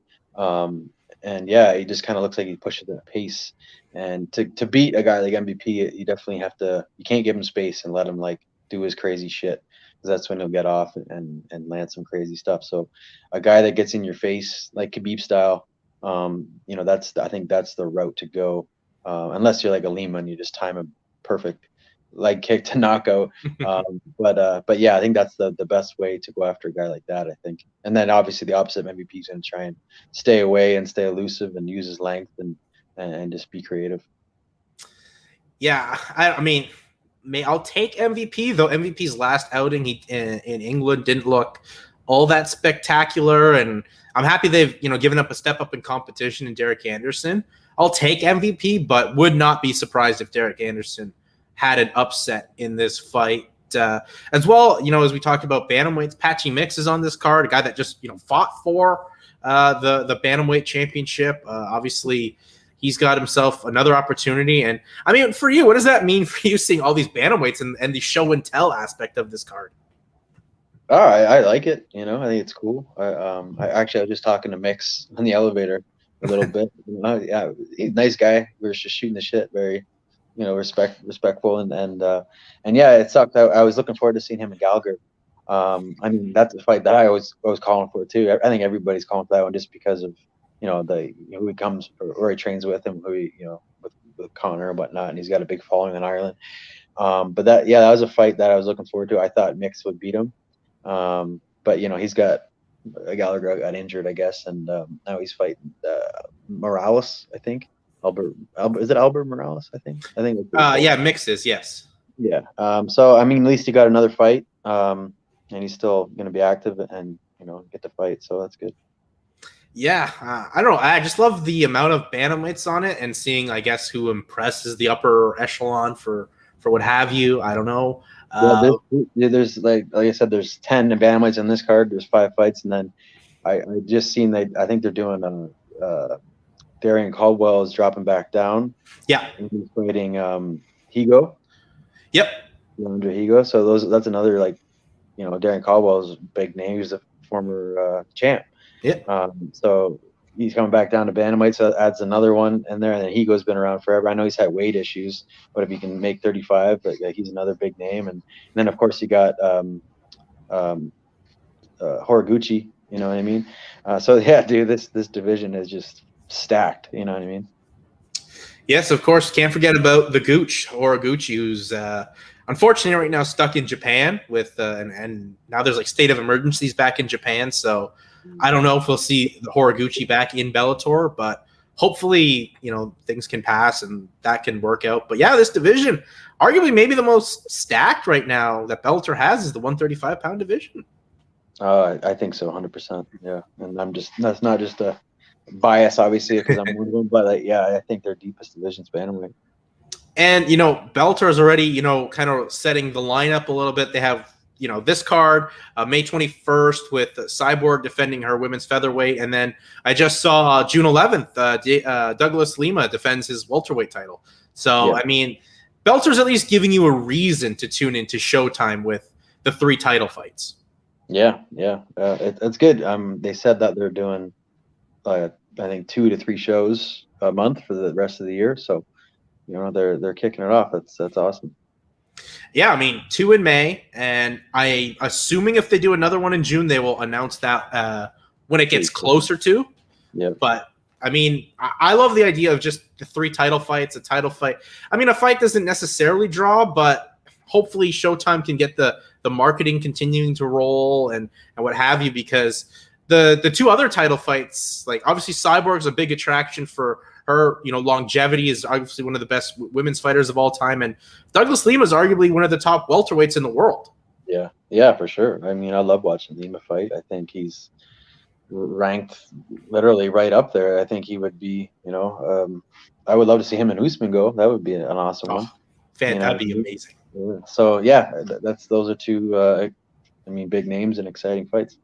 And yeah, he just kind of looks like he pushes at pace. And to beat a guy like MVP, you definitely have to. You can't give him space and let him like do his crazy shit, because that's when he'll get off and land some crazy stuff. So, a guy that gets in your face like Khabib style, I think that's the route to go. Unless you're like a Lima and you just time a perfect leg kick to knockout. But yeah, I think that's the best way to go after a guy like that, I think. And then obviously the opposite, MVP is going to try and stay away and stay elusive and use his length and just be creative. Yeah, I mean, I'll take MVP, though MVP's last outing in England didn't look all that spectacular, and I'm happy they've given up a step up in competition in Derek Anderson. I'll take MVP, but would not be surprised if Derek Anderson had an upset in this fight. As well, as we talked about bantamweights, Patchy Mix is on this card, a guy that just fought for the bantamweight championship. Obviously, he's got himself another opportunity. And I mean, for you, what does that mean for you seeing all these bantamweights and the show and tell aspect of this card? Oh, I like it. I think it's cool. I was just talking to Mix on the elevator a little bit. Yeah, nice guy. We were just shooting the shit, very, respectful and yeah, it sucked. I was looking forward to seeing him in Gallagher. I mean, that's a fight that I was calling for too. I think everybody's calling for that one just because of who he comes or he trains with him, who he with Connor and whatnot, and he's got a big following in Ireland. But that was a fight that I was looking forward to. I thought Mix would beat him. But he's got Gallagher got injured, I guess, and now he's fighting Morales, I think. Albert, is it Albert Morales? I think. Yeah, Mixes, yes. Yeah. So I mean, at least he got another fight, and he's still going to be active and get the fight. So that's good. Yeah, I don't know. I just love the amount of bantamweights on it and seeing, I guess, who impresses the upper echelon for what have you. I don't know. There's like I said, there's 10 bantamweights on this card. There's 5 fights, and then I just seen I think they're doing Darian Caldwell is dropping back down. Yeah, and he's fighting Higo. Yep, Andre Higo. So that's another Darian Caldwell's big name. He's a former champ. Yeah. So he's coming back down to bantamweight, so that adds another one in there. And then Higo's been around forever. I know he's had weight issues, but if he can make 35, he's another big name. And then of course you got Horiguchi. You know what I mean? So yeah, dude, this division is just stacked. You know what I mean? Yes, of course. Can't forget about the Gooch, Horiguchi, who's unfortunately right now stuck in Japan with and now there's state of emergencies back in Japan. So I don't know if we'll see the Horiguchi back in Bellator, but hopefully, things can pass and that can work out. But yeah, this division, arguably maybe the most stacked right now that Bellator has, is the 135-pound division. I think so, 100%. Yeah, and that's not just a bias, obviously, because I'm one of them, but yeah, I think their deepest division's bantamweight. And Bellator is already kind of setting the lineup a little bit. They have this card May 21st with Cyborg defending her women's featherweight, and then I just saw June 11th Douglas Lima defends his welterweight title. So I mean, Bellator's at least giving you a reason to tune into Showtime with the 3 title fights. Yeah, it's good. They said that they're doing I think 2 to 3 shows a month for the rest of the year. So they're kicking it off. That's awesome. Yeah, I mean, 2 in May, and I assuming if they do another one in June, they will announce that when it gets closer to. Yeah. But I mean, I love the idea of just the 3 title fights, a title fight. I mean, a fight doesn't necessarily draw, but hopefully Showtime can get the marketing continuing to roll and what have you, because the 2 other title fights, obviously Cyborg's a big attraction for her, longevity, is obviously one of the best women's fighters of all time, and Douglas Lima is arguably one of the top welterweights in the world. Yeah, for sure. I mean, I love watching Lima fight. I think he's ranked literally right up there. I think he would be, I would love to see him and Usman go. That would be an awesome one. That'd be amazing. Yeah. So yeah, those are 2, big names and exciting fights.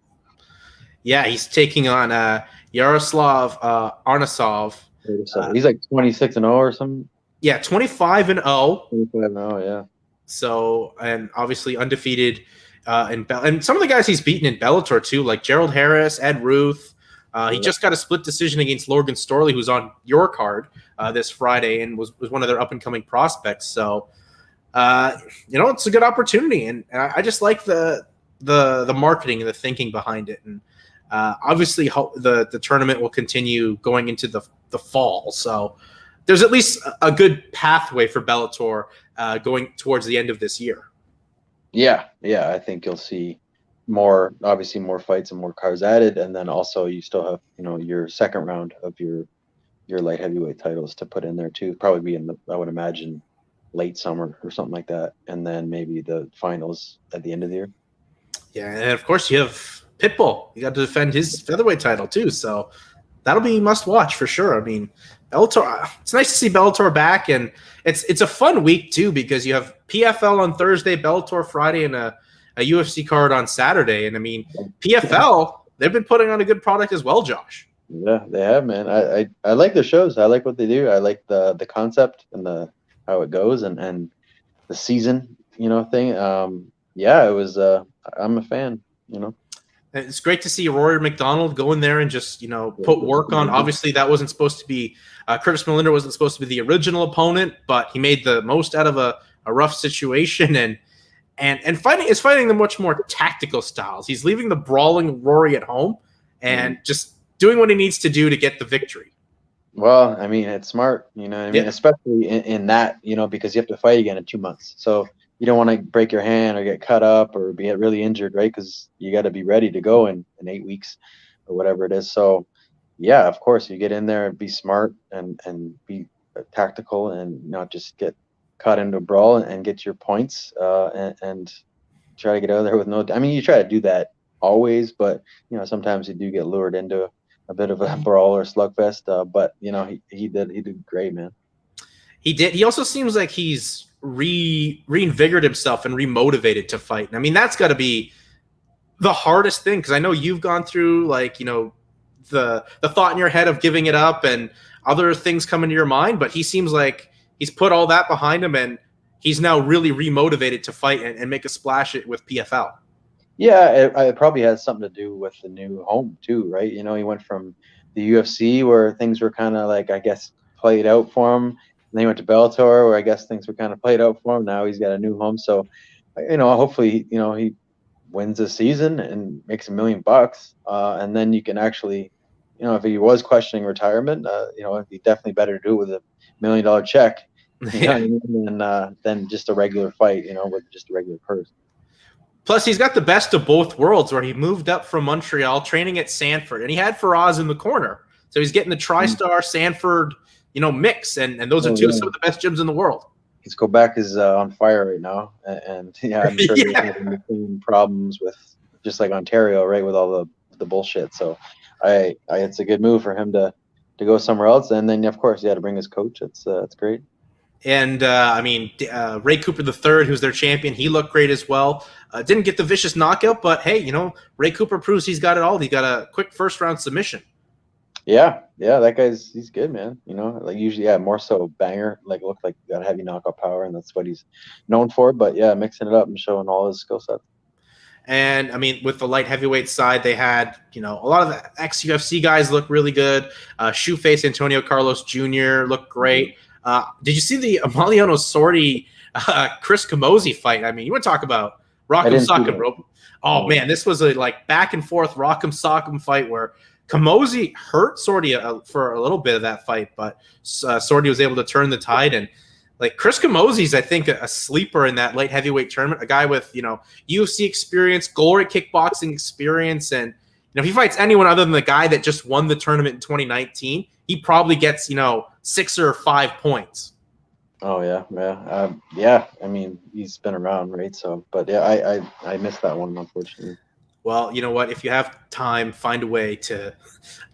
Yeah, he's taking on Yaroslav Arnasov. He's 26-0 or something. Yeah, 25-0. 25-0, yeah. So, and obviously undefeated and some of the guys he's beaten in Bellator too, like Gerald Harris, Ed Ruth. He just got a split decision against Logan Storley, who's on your card this Friday and was one of their up-and-coming prospects. So, it's a good opportunity, and I just like the marketing and the thinking behind it. And Obviously, the tournament will continue going into the fall, so there's at least a good pathway for Bellator going towards the end of this year. Yeah, I think you'll see obviously more fights and more cards added, and then also you still have your second round of your light heavyweight titles to put in there too. Probably be I would imagine, late summer or something like that, and then maybe the finals at the end of the year. Yeah, and of course you have Pitbull. You got to defend his featherweight title too, so that'll be must watch for sure. I mean, Bellator. It's nice to see Bellator back, and it's a fun week too because you have PFL on Thursday, Bellator Friday, and a UFC card on Saturday. And I mean, PFL, they've been putting on a good product as well, Josh. Yeah, they have, man. I like the shows. I like what they do. I like the concept and how it goes and the season, thing. Yeah, it was. I'm a fan. It's great to see Rory McDonald go in there and just put work on. Obviously, that wasn't supposed to be Curtis Millender wasn't supposed to be the original opponent, but he made the most out of a rough situation and fighting the much more tactical styles. He's leaving the brawling Rory at home and just doing what he needs to do to get the victory. Well, I mean, it's smart, I mean, especially in that, because you have to fight again in 2 months. So you don't want to break your hand or get cut up or get really injured, right? Because you got to be ready to go in 8 weeks or whatever it is. So, yeah, of course, you get in there and be smart and be tactical and not just get caught into a brawl and get your points and try to get out of there with no. I mean, you try to do that always, but sometimes you do get lured into a bit of a brawl or slugfest. But he did great, man. He did. He also seems like he's reinvigorated himself and remotivated to fight. And I mean, that's got to be the hardest thing because I know you've gone through the thought in your head of giving it up and other things come into your mind, but he seems like he's put all that behind him and he's now really remotivated to fight and make a splash with PFL. Yeah, it probably has something to do with the new home too, right? He went from the UFC where things were kind of I guess played out for him. And then he went to Bellator where I guess things were kind of played out for him. Now he's got a new home. So, hopefully, he wins the season and makes $1 million. And then you can actually, if he was questioning retirement, it'd be definitely better to do it with $1 million check than just a regular fight, with just a regular purse. Plus, he's got the best of both worlds where he moved up from Montreal training at Sanford, and he had Faraz in the corner. So he's getting the TriStar Sanford, mix, and those are some of the best gyms in the world. His Quebec is on fire right now, and I'm sure they're having the same problems with just like Ontario, right, with all the bullshit. So it's a good move for him to go somewhere else, and then of course he had to bring his coach. It's great. And I mean, Ray Cooper III, who's their champion, he looked great as well. Didn't get the vicious knockout, but hey, Ray Cooper proves he's got it all. He got a quick first round submission. Yeah, that he's good, man. Usually, more so banger, look like got heavy knockout power, and that's what he's known for. But yeah, mixing it up and showing all his skill set. And I mean, with the light heavyweight side, they had a lot of the ex-UFC guys look really good. Shoeface Antonio Carlos Jr. looked great. Did you see the Emiliano Sordi Chris Camozzi fight? I mean, you want to talk about Rock'em Sock'em, bro. Oh man, this was a back and forth Rock'em Sock'em fight where Camozzi hurt Sordi for a little bit of that fight, but Sordi was able to turn the tide. And Chris Camozzi's, I think, a sleeper in that light heavyweight tournament. A guy with UFC experience, glory kickboxing experience, and if he fights anyone other than the guy that just won the tournament in 2019, he probably gets 6 or 5 points. Oh yeah. I mean, he's been around, right? So, but yeah, I missed that one, unfortunately. Well, you know what? If you have time, find a way to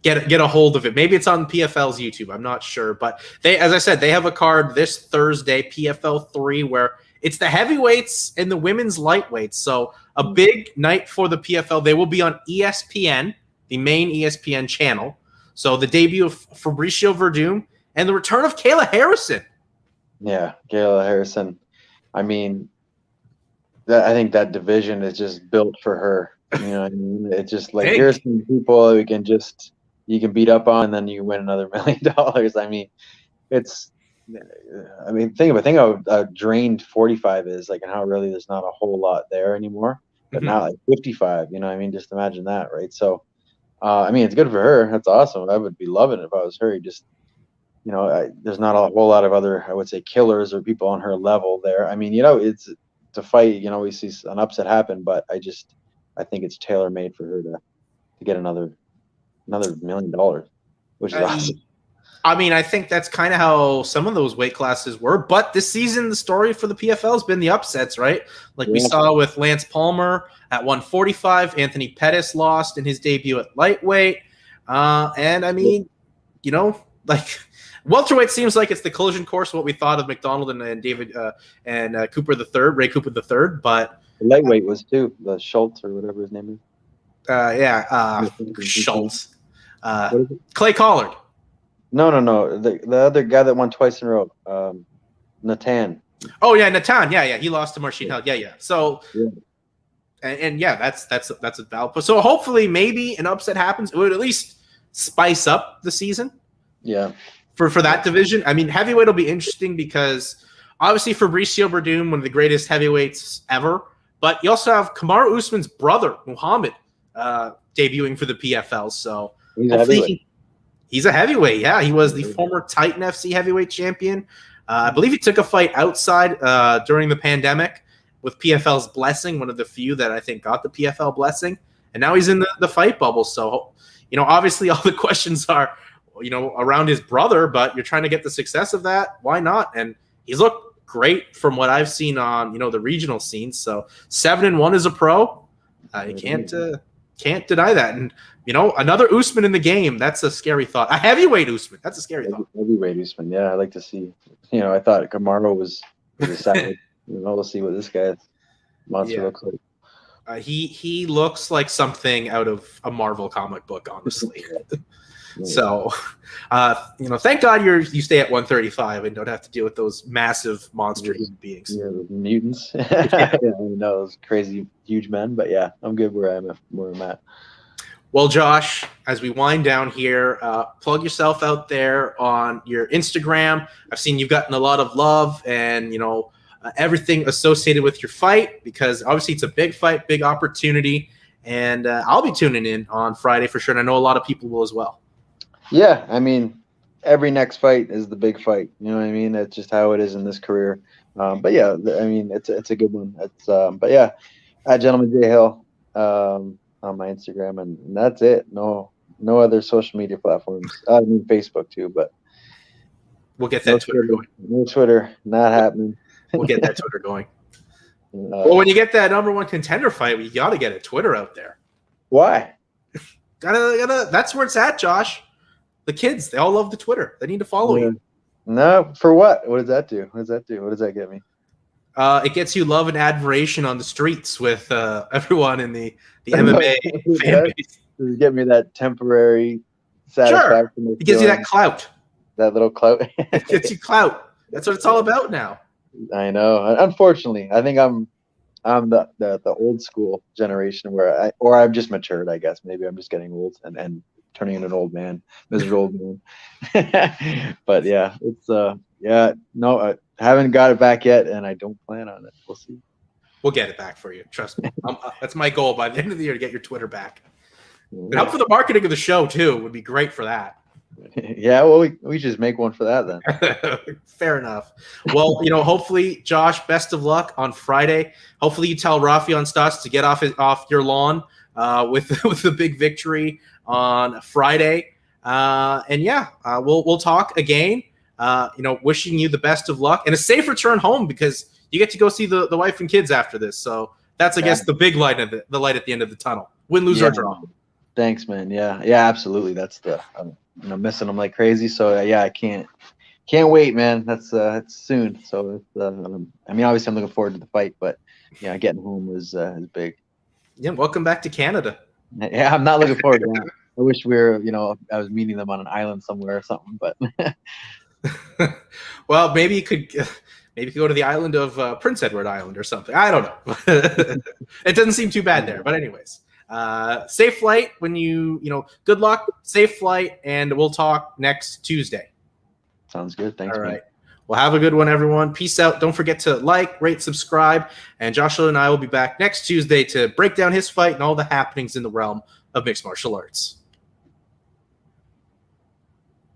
get a hold of it. Maybe it's on PFL's YouTube. I'm not sure, but as I said, they have a card this Thursday, PFL 3, where it's the heavyweights and the women's lightweights. So a big night for the PFL. They will be on ESPN, the main ESPN channel. So the debut of Fabricio Verdum and the return of Kayla Harrison. Yeah, Kayla Harrison. I mean, I think that division is just built for her. You know what I mean? It's just here's some people you can beat up on, and then you win another $1 million. I mean, think how drained 45 is, and how really there's not a whole lot there anymore. But now 55, I mean, just imagine that, right? So I mean, it's good for her. That's awesome. I would be loving it if I was her. Just, there's not a whole lot of other, I would say, killers or people on her level there. I mean, it's to fight. We see an upset happen, but I think it's tailor made for her to get another $1 million, which is awesome. I mean, I think that's kind of how some of those weight classes were. But this season, the story for the PFL has been the upsets, right? Like we saw with Lance Palmer at 145. Anthony Pettis lost in his debut at lightweight. And I mean, like welterweight seems like it's the collision course of what we thought of McDonald and David and Cooper III, Ray Cooper III. But lightweight was too, the Schultz or whatever his name is. Schultz. Clay Collard. No. The other guy that won twice in a row, Natan. Oh yeah, Natan. Yeah. He lost to Marcin Held. Yeah. So, and yeah, that's a valid. So hopefully, maybe an upset happens. It would at least spice up the season. Yeah. For that division, I mean, heavyweight will be interesting because obviously Fabricio Verdum, one of the greatest heavyweights ever, but you also have Kamaru Usman's brother Muhammad debuting for the PFL. So he's a heavyweight. Yeah, he was the former Titan FC heavyweight champion. I believe he took a fight outside during the pandemic with PFL's blessing, one of the few that I think got the PFL blessing. And now he's in the fight bubble. So, obviously all the questions are, around his brother, but you're trying to get the success of that. Why not? And he's looked great from what I've seen on, the regional scenes. So 7-1 as a pro. You can't deny that. And, another Usman in the game, that's a scary thought. A heavyweight Usman, that's a scary thought. Heavyweight Usman, yeah, I like to see. I thought Kamaru was savage. We'll see what this guy's monster looks like. He looks like something out of a Marvel comic book, honestly. So, thank God you stay at 135 and don't have to deal with those massive monster human beings. Yeah, the mutants. Those crazy huge men. But yeah, I'm good where I'm at. Well, Josh, as we wind down here, plug yourself out there on your Instagram. I've seen you've gotten a lot of love and, everything associated with your fight because obviously it's a big fight, big opportunity. And I'll be tuning in on Friday for sure. And I know a lot of people will as well. Yeah, I mean, every next fight is the big fight. You know what I mean? That's just how it is in this career. But yeah, I mean, it's a good one. It's but yeah, at Gentleman J Hill on my Instagram, and that's it. No other social media platforms. I mean, Facebook too, but we'll get that Twitter going. No Twitter, not happening. We'll get that Twitter going. Well, when you get that #1 contender fight, you got to get a Twitter out there. Why? Gotta. That's where it's at, Josh. The kids, they all love the Twitter. They need to follow you. No, for what? What does that do? What does that get me? It gets you love and admiration on the streets with everyone in the MMA fan base. Does it get me that temporary satisfaction? Sure. It gives you that clout. That little clout. It gets you clout. That's what it's all about now. I know. Unfortunately, I think I'm the old school generation where I've just matured, I guess. Maybe I'm just getting old and turning into an old man, miserable old man. But yeah, it's I haven't got it back yet, and I don't plan on it. We'll see. We'll get it back for you. Trust me. That's my goal by the end of the year to get your Twitter back. And help for the marketing of the show too. Would be great for that. Yeah, well, we just make one for that then. Fair enough. Well, hopefully, Josh, best of luck on Friday. Hopefully, you tell Raufeon Stots to get off your lawn with the big victory on Friday. We'll talk again. Wishing you the best of luck and a safe return home because you get to go see the wife and kids after this. So that's, I guess, the big light at the end of the tunnel. Win, lose, or draw. Thanks, man. Yeah, absolutely. That's I'm missing them like crazy. So I can't wait, man. That's soon. So obviously I'm looking forward to the fight, but getting home is big. Yeah, welcome back to Canada. Yeah, I'm not looking forward to that. I wish we were, I was meeting them on an island somewhere or something, but. Well, maybe you could go to the island of Prince Edward Island or something. I don't know. It doesn't seem too bad there, but anyways. Safe flight when good luck, safe flight, and we'll talk next Tuesday. Sounds good. Thanks. All right. Well, have a good one, everyone. Peace out. Don't forget to like, rate, subscribe, and Joshua and I will be back next Tuesday to break down his fight and all the happenings in the realm of mixed martial arts.